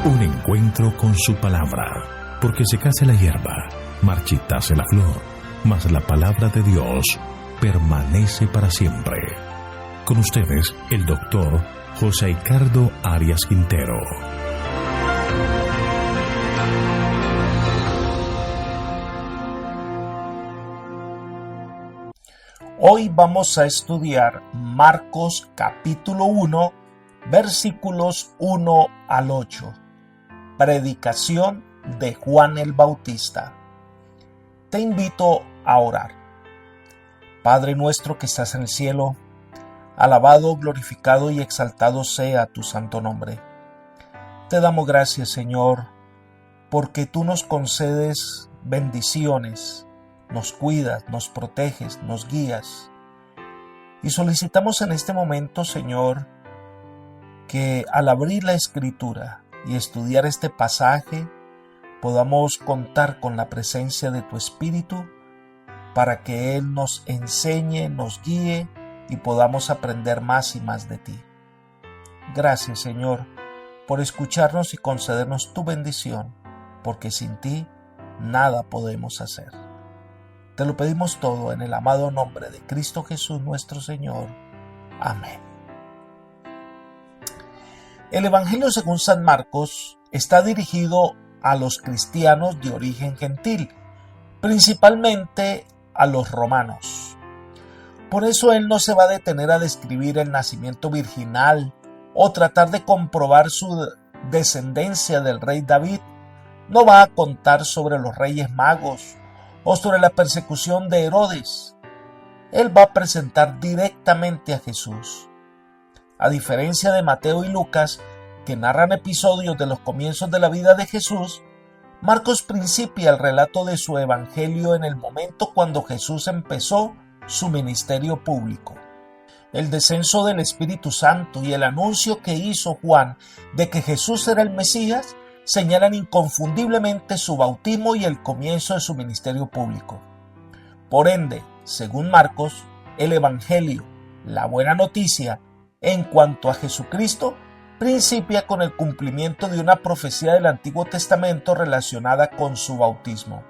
Un encuentro con su palabra, porque secase la hierba, marchitase la flor, mas la palabra de Dios permanece para siempre. Con ustedes, el doctor José Ricardo Arias Quintero. Hoy vamos a estudiar Marcos capítulo 1, versículos 1 al 8. Predicación de Juan el Bautista. Te invito a orar. Padre nuestro que estás en el cielo, alabado, glorificado y exaltado sea tu santo nombre. Te damos gracias, Señor, porque tú nos concedes bendiciones, nos cuidas, nos proteges, nos guías. Y solicitamos en este momento, Señor, que al abrir la Escritura y estudiar este pasaje, podamos contar con la presencia de tu Espíritu para que Él nos enseñe, nos guíe y podamos aprender más y más de ti. Gracias, Señor, por escucharnos y concedernos tu bendición, porque sin ti nada podemos hacer. Te lo pedimos todo en el amado nombre de Cristo Jesús nuestro Señor. Amén. El Evangelio según San Marcos está dirigido a los cristianos de origen gentil, principalmente a los romanos. Por eso él no se va a detener a describir el nacimiento virginal o tratar de comprobar su descendencia del rey David. No va a contar sobre los reyes magos o sobre la persecución de Herodes. Él va a presentar directamente a Jesús. A diferencia de Mateo y Lucas, que narran episodios de los comienzos de la vida de Jesús, Marcos principia el relato de su evangelio en el momento cuando Jesús empezó su ministerio público. El descenso del Espíritu Santo y el anuncio que hizo Juan de que Jesús era el Mesías señalan inconfundiblemente su bautismo y el comienzo de su ministerio público. Por ende, según Marcos, el Evangelio, la buena noticia, en cuanto a Jesucristo, principia con el cumplimiento de una profecía del Antiguo Testamento relacionada con su bautismo.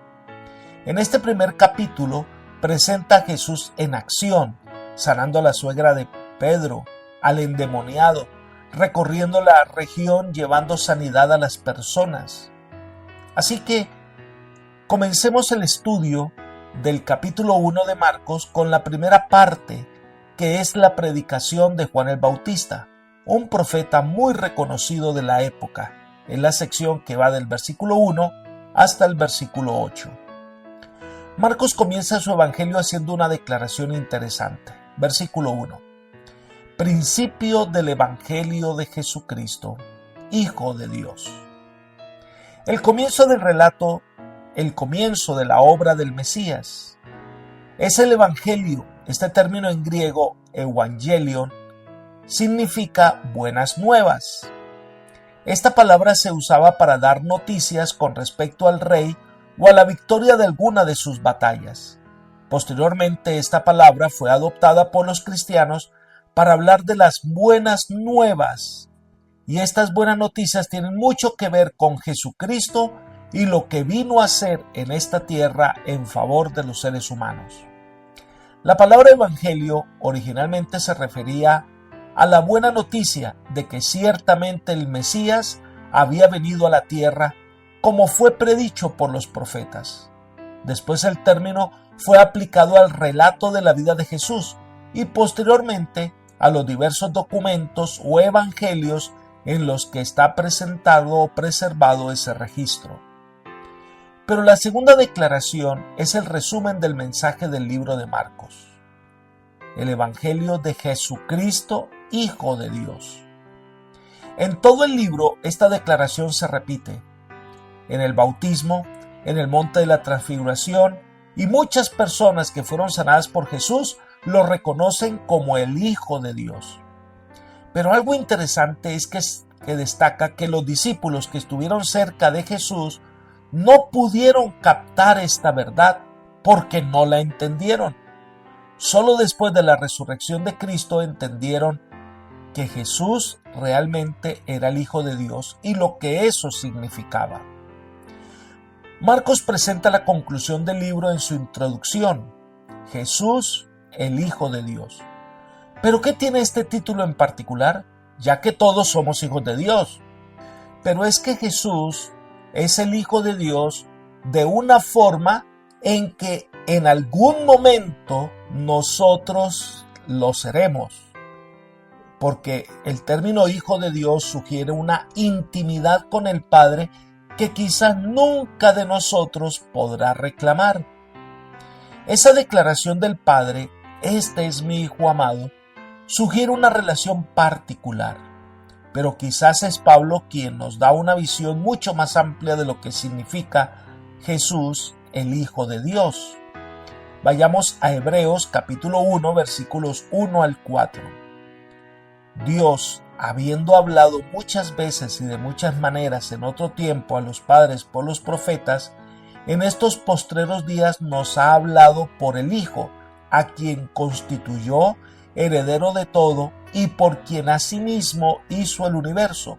En este primer capítulo presenta a Jesús en acción, sanando a la suegra de Pedro, al endemoniado, recorriendo la región llevando sanidad a las personas. Así que comencemos el estudio del capítulo 1 de Marcos con la primera parte, que es la predicación de Juan el Bautista, un profeta muy reconocido de la época, en la sección que va del versículo 1 hasta el versículo 8. Marcos comienza su evangelio haciendo una declaración interesante. Versículo 1. Principio del Evangelio de Jesucristo, Hijo de Dios. El comienzo del relato, el comienzo de la obra del Mesías. Es el Evangelio. Este término en griego, evangelion, significa buenas nuevas. Esta palabra se usaba para dar noticias con respecto al rey o a la victoria de alguna de sus batallas. Posteriormente, esta palabra fue adoptada por los cristianos para hablar de las buenas nuevas. Y estas buenas noticias tienen mucho que ver con Jesucristo y lo que vino a hacer en esta tierra en favor de los seres humanos. La palabra evangelio originalmente se refería a la buena noticia de que ciertamente el Mesías había venido a la tierra como fue predicho por los profetas. Después el término fue aplicado al relato de la vida de Jesús y posteriormente a los diversos documentos o evangelios en los que está presentado o preservado ese registro. Pero la segunda declaración es el resumen del mensaje del libro de Marcos. El Evangelio de Jesucristo, Hijo de Dios. En todo el libro esta declaración se repite. En el bautismo, en el monte de la transfiguración, y muchas personas que fueron sanadas por Jesús lo reconocen como el Hijo de Dios. Pero algo interesante es que destaca que los discípulos que estuvieron cerca de Jesús no pudieron captar esta verdad porque no la entendieron. Solo después de la resurrección de Cristo entendieron que Jesús realmente era el Hijo de Dios y lo que eso significaba. Marcos presenta la conclusión del libro en su introducción: Jesús, el Hijo de Dios. ¿Pero qué tiene este título en particular? Ya que todos somos hijos de Dios. Pero es que Jesús es el Hijo de Dios de una forma en que en algún momento nosotros lo seremos. Porque el término Hijo de Dios sugiere una intimidad con el Padre que quizás nunca de nosotros podrá reclamar. Esa declaración del Padre, este es mi Hijo amado, sugiere una relación particular, pero quizás es Pablo quien nos da una visión mucho más amplia de lo que significa Jesús, el Hijo de Dios. Vayamos a Hebreos capítulo 1, versículos 1 al 4. Dios, habiendo hablado muchas veces y de muchas maneras en otro tiempo a los padres por los profetas, en estos postreros días nos ha hablado por el Hijo, a quien constituyó heredero de todo y por quien asimismo hizo el universo,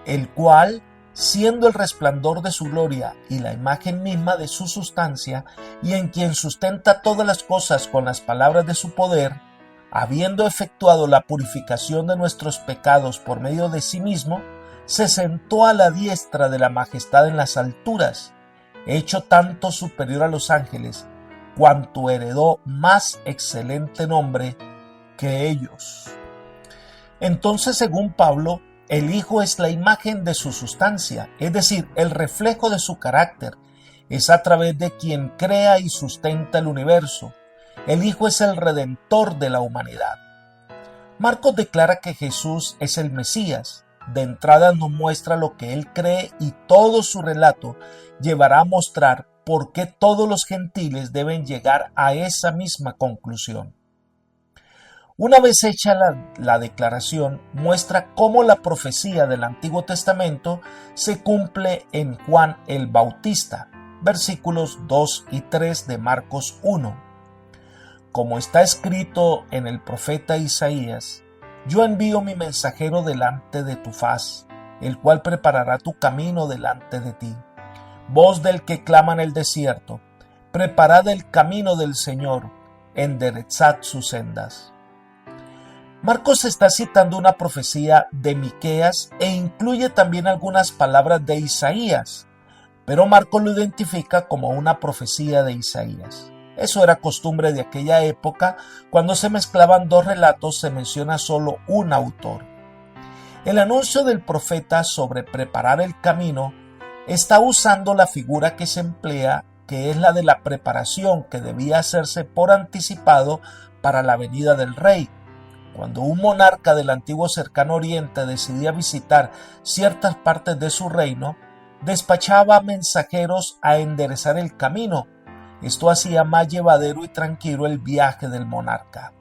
el cual, siendo el resplandor de su gloria y la imagen misma de su sustancia, y en quien sustenta todas las cosas con las palabras de su poder, habiendo efectuado la purificación de nuestros pecados por medio de sí mismo, se sentó a la diestra de la majestad en las alturas, hecho tanto superior a los ángeles, cuanto heredó más excelente nombre que ellos. Entonces, según Pablo, el Hijo es la imagen de su sustancia, es decir, el reflejo de su carácter. Es a través de quien crea y sustenta el universo. El Hijo es el Redentor de la humanidad. Marcos declara que Jesús es el Mesías. De entrada nos muestra lo que él cree y todo su relato llevará a mostrar por qué todos los gentiles deben llegar a esa misma conclusión. Una vez hecha la declaración, muestra cómo la profecía del Antiguo Testamento se cumple en Juan el Bautista, versículos 2 y 3 de Marcos 1. Como está escrito en el profeta Isaías: yo envío mi mensajero delante de tu faz, el cual preparará tu camino delante de ti. Voz del que clama en el desierto: preparad el camino del Señor, enderezad sus sendas. Marcos está citando una profecía de Miqueas e incluye también algunas palabras de Isaías, pero Marcos lo identifica como una profecía de Isaías. Eso era costumbre de aquella época. Cuando se mezclaban dos relatos se menciona solo un autor. El anuncio del profeta sobre preparar el camino está usando la figura que se emplea, que es la de la preparación que debía hacerse por anticipado para la venida del rey. Cuando un monarca del antiguo cercano oriente decidía visitar ciertas partes de su reino, despachaba mensajeros a enderezar el camino. Esto hacía más llevadero y tranquilo el viaje del monarca.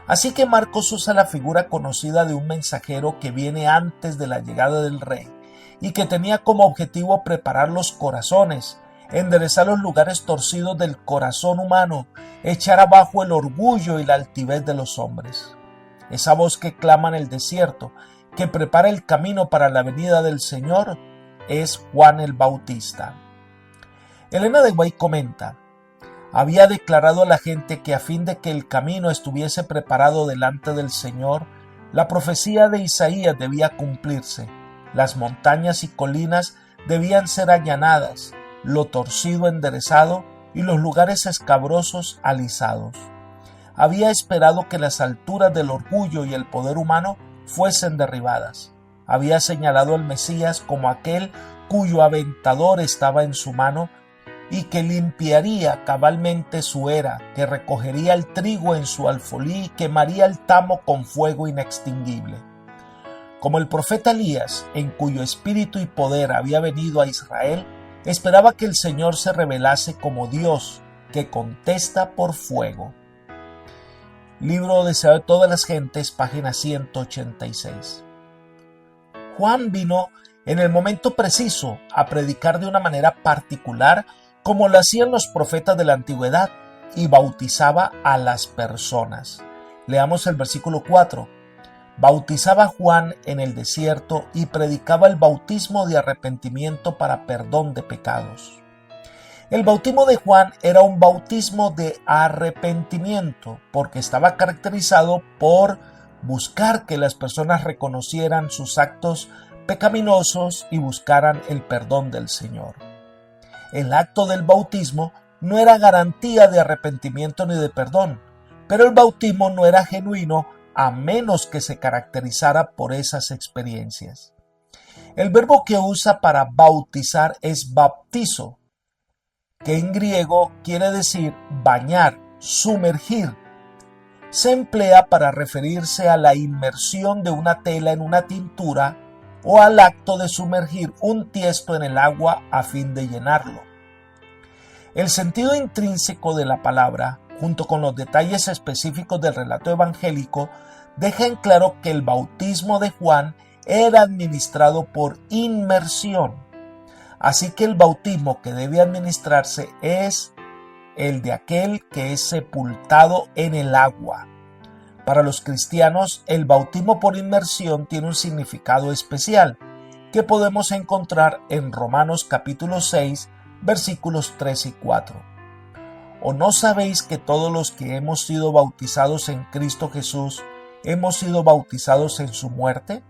Así que Marcos usa la figura conocida de un mensajero que viene antes de la llegada del rey y que tenía como objetivo preparar los corazones, enderezar los lugares torcidos del corazón humano, echar abajo el orgullo y la altivez de los hombres. Esa voz que clama en el desierto, que prepara el camino para la venida del Señor, es Juan el Bautista. Elena de White comenta: había declarado a la gente que a fin de que el camino estuviese preparado delante del Señor, la profecía de Isaías debía cumplirse. Las montañas y colinas debían ser allanadas, lo torcido enderezado y los lugares escabrosos alisados. Había esperado que las alturas del orgullo y el poder humano fuesen derribadas. Había señalado al Mesías como aquel cuyo aventador estaba en su mano y que limpiaría cabalmente su era, que recogería el trigo en su alfolí y quemaría el tamo con fuego inextinguible. Como el profeta Elías, en cuyo espíritu y poder había venido a Israel, esperaba que el Señor se revelase como Dios, que contesta por fuego. Libro deseado de todas las gentes, página 186. Juan vino en el momento preciso a predicar de una manera particular, como lo hacían los profetas de la antigüedad, y bautizaba a las personas. Leamos el versículo 4. bautizaba a Juan en el desierto y predicaba el bautismo de arrepentimiento para perdón de pecados. El bautismo de Juan era un bautismo de arrepentimiento porque estaba caracterizado por buscar que las personas reconocieran sus actos pecaminosos y buscaran el perdón del Señor. El acto del bautismo no era garantía de arrepentimiento ni de perdón, pero el bautismo no era genuino a menos que se caracterizara por esas experiencias. El verbo que usa para bautizar es baptizo, que en griego quiere decir bañar, sumergir. Se emplea para referirse a la inmersión de una tela en una tintura o al acto de sumergir un tiesto en el agua a fin de llenarlo. El sentido intrínseco de la palabra, junto con los detalles específicos del relato evangélico, deja en claro que el bautismo de Juan era administrado por inmersión. Así que el bautismo que debe administrarse es el de aquel que es sepultado en el agua. Para los cristianos, el bautismo por inmersión tiene un significado especial que podemos encontrar en Romanos capítulo 6, versículos 3 y 4. ¿O no sabéis que todos los que hemos sido bautizados en Cristo Jesús hemos sido bautizados en su muerte?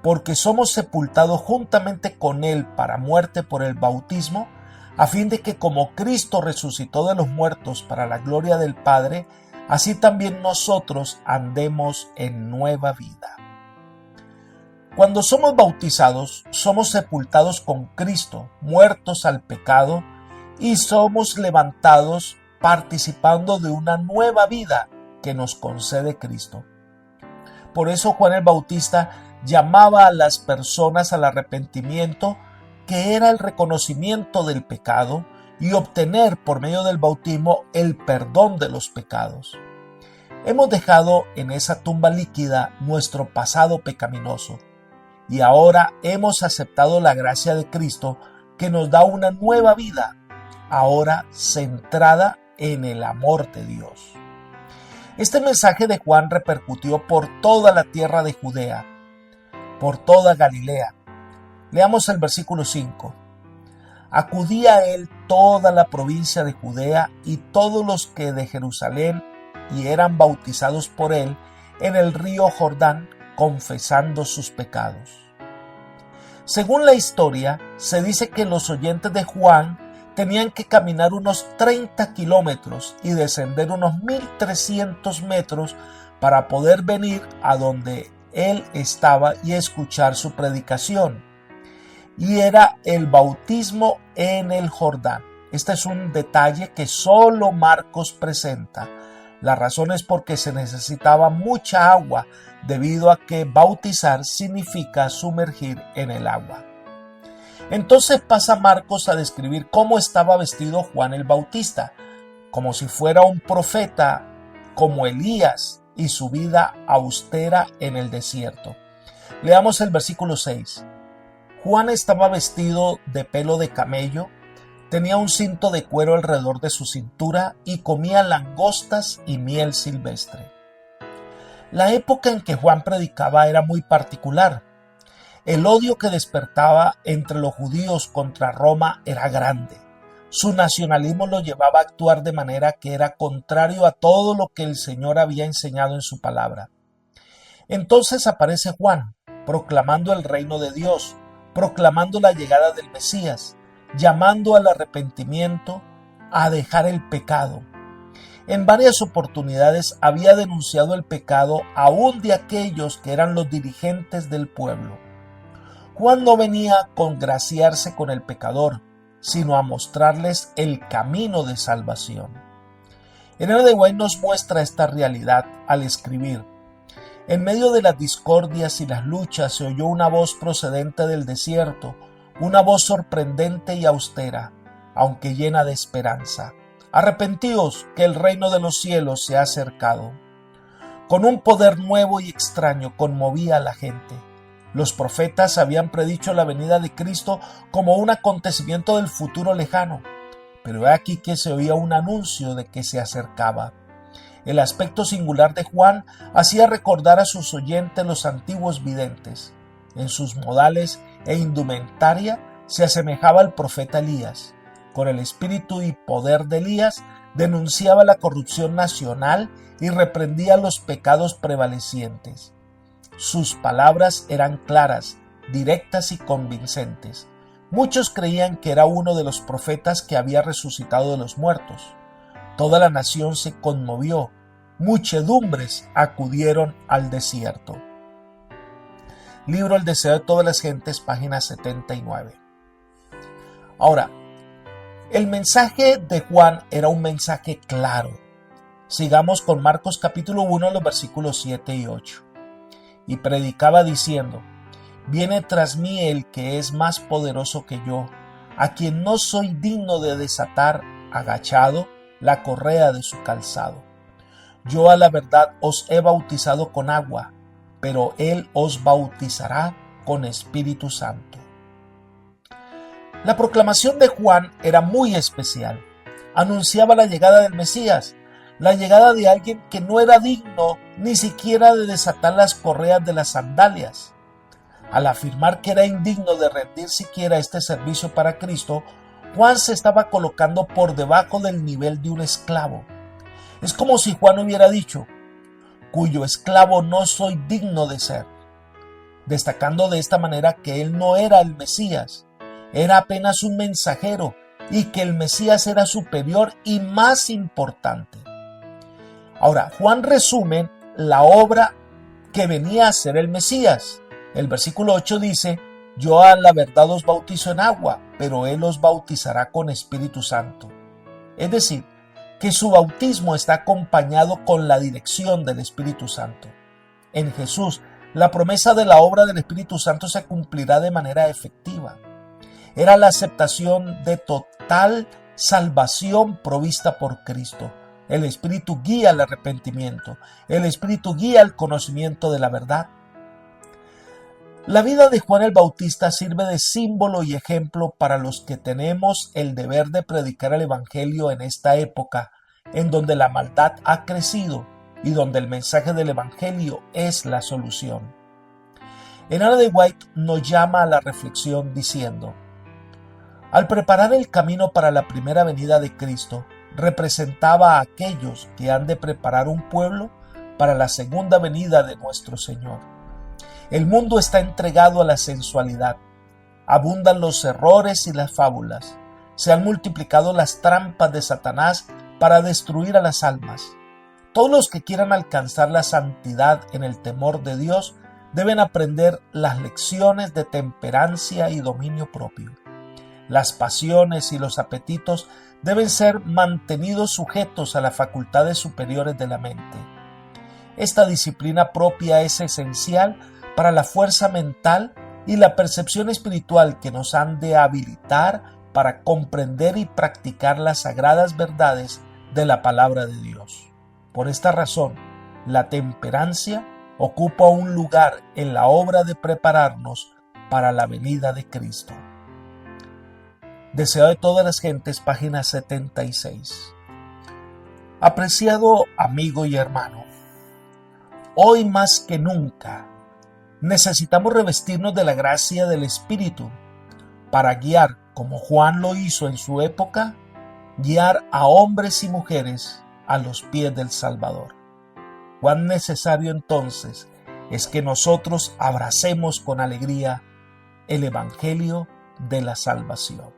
Porque somos sepultados juntamente con Él para muerte por el bautismo, a fin de que como Cristo resucitó de los muertos para la gloria del Padre, así también nosotros andemos en nueva vida. Cuando somos bautizados, somos sepultados con Cristo, muertos al pecado, y somos levantados participando de una nueva vida que nos concede Cristo. Por eso Juan el Bautista llamaba a las personas al arrepentimiento, que era el reconocimiento del pecado y obtener por medio del bautismo el perdón de los pecados. Hemos dejado en esa tumba líquida nuestro pasado pecaminoso y ahora hemos aceptado la gracia de Cristo que nos da una nueva vida, ahora centrada en el amor de Dios. Este mensaje de Juan repercutió por toda la tierra de Judea, por toda Galilea. Leamos el versículo 5. Acudía a él toda la provincia de Judea y todos los que de Jerusalén y eran bautizados por él en el río Jordán, confesando sus pecados. Según la historia, se dice que los oyentes de Juan tenían que caminar unos 30 kilómetros y descender unos 1300 metros para poder venir a donde él estaba y escuchar su predicación. Y era el bautismo en el Jordán. Este es un detalle que solo Marcos presenta. La razón es porque se necesitaba mucha agua, debido a que bautizar significa sumergir en el agua. Entonces pasa Marcos a describir cómo estaba vestido Juan el Bautista, como si fuera un profeta, como Elías, y su vida austera en el desierto. Leamos el versículo 6. Juan estaba vestido de pelo de camello, tenía un cinto de cuero alrededor de su cintura y comía langostas y miel silvestre. La época en que Juan predicaba era muy particular. El odio que despertaba entre los judíos contra Roma era grande. Su nacionalismo lo llevaba a actuar de manera que era contrario a todo lo que el Señor había enseñado en su palabra. Entonces aparece Juan, proclamando el reino de Dios, proclamando la llegada del Mesías, llamando al arrepentimiento, a dejar el pecado. En varias oportunidades había denunciado el pecado aún de aquellos que eran los dirigentes del pueblo. Juan no venía a congraciarse con el pecador, sino a mostrarles el camino de salvación. Ellen de White nos muestra esta realidad al escribir: en medio de las discordias y las luchas se oyó una voz procedente del desierto, una voz sorprendente y austera, aunque llena de esperanza. Arrepentíos, que el reino de los cielos se ha acercado. Con un poder nuevo y extraño conmovía a la gente. Los profetas habían predicho la venida de Cristo como un acontecimiento del futuro lejano, pero he aquí que se oía un anuncio de que se acercaba. El aspecto singular de Juan hacía recordar a sus oyentes los antiguos videntes. En sus modales e indumentaria se asemejaba al profeta Elías. Con el espíritu y poder de Elías denunciaba la corrupción nacional y reprendía los pecados prevalecientes. Sus palabras eran claras, directas y convincentes. Muchos creían que era uno de los profetas que había resucitado de los muertos. Toda la nación se conmovió. Muchedumbres acudieron al desierto. Libro El deseo de todas las gentes, página 79. Ahora, el mensaje de Juan era un mensaje claro. Sigamos con Marcos capítulo 1, los versículos 7 y 8. Y predicaba diciendo: Viene tras mí el que es más poderoso que yo, a quien no soy digno de desatar, agachado, la correa de su calzado. Yo a la verdad os he bautizado con agua, pero él os bautizará con Espíritu Santo. La proclamación de Juan era muy especial. Anunciaba la llegada del Mesías, la llegada de alguien que no era digno ni siquiera de desatar las correas de las sandalias. Al afirmar que era indigno de rendir siquiera este servicio para Cristo, Juan se estaba colocando por debajo del nivel de un esclavo. Es como si Juan hubiera dicho: cuyo esclavo no soy digno de ser, destacando de esta manera que él no era el Mesías, era apenas un mensajero y que el Mesías era superior y más importante. Ahora, Juan resume la obra que venía a ser el Mesías. El versículo 8 dice: Yo a la verdad os bautizo en agua, pero él os bautizará con Espíritu Santo. Es decir, que su bautismo está acompañado con la dirección del Espíritu Santo. En Jesús, la promesa de la obra del Espíritu Santo se cumplirá de manera efectiva. Era la aceptación de total salvación provista por Cristo. El Espíritu guía el arrepentimiento. El Espíritu guía el conocimiento de la verdad. La vida de Juan el Bautista sirve de símbolo y ejemplo para los que tenemos el deber de predicar el Evangelio en esta época, en donde la maldad ha crecido y donde el mensaje del Evangelio es la solución. Ellen G. White nos llama a la reflexión diciendo: al preparar el camino para la primera venida de Cristo, representaba a aquellos que han de preparar un pueblo para la segunda venida de nuestro Señor. El mundo está entregado a la sensualidad. Abundan los errores y las fábulas. Se han multiplicado las trampas de Satanás para destruir a las almas. Todos los que quieran alcanzar la santidad en el temor de Dios deben aprender las lecciones de temperancia y dominio propio. Las pasiones y los apetitos deben ser mantenidos sujetos a las facultades superiores de la mente. Esta disciplina propia es esencial para la fuerza mental y la percepción espiritual que nos han de habilitar para comprender y practicar las sagradas verdades de la palabra de Dios. Por esta razón, la temperancia ocupa un lugar en la obra de prepararnos para la venida de Cristo. Deseo de todas las gentes, página 76. Apreciado amigo y hermano, hoy más que nunca necesitamos revestirnos de la gracia del Espíritu para guiar, como Juan lo hizo en su época, guiar a hombres y mujeres a los pies del Salvador. Cuán necesario entonces es que nosotros abracemos con alegría el Evangelio de la salvación,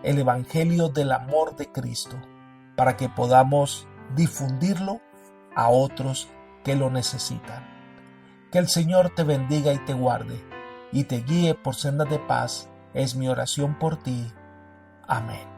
el Evangelio del amor de Cristo, para que podamos difundirlo a otros que lo necesitan. Que el Señor te bendiga y te guarde, y te guíe por sendas de paz, es mi oración por ti. Amén.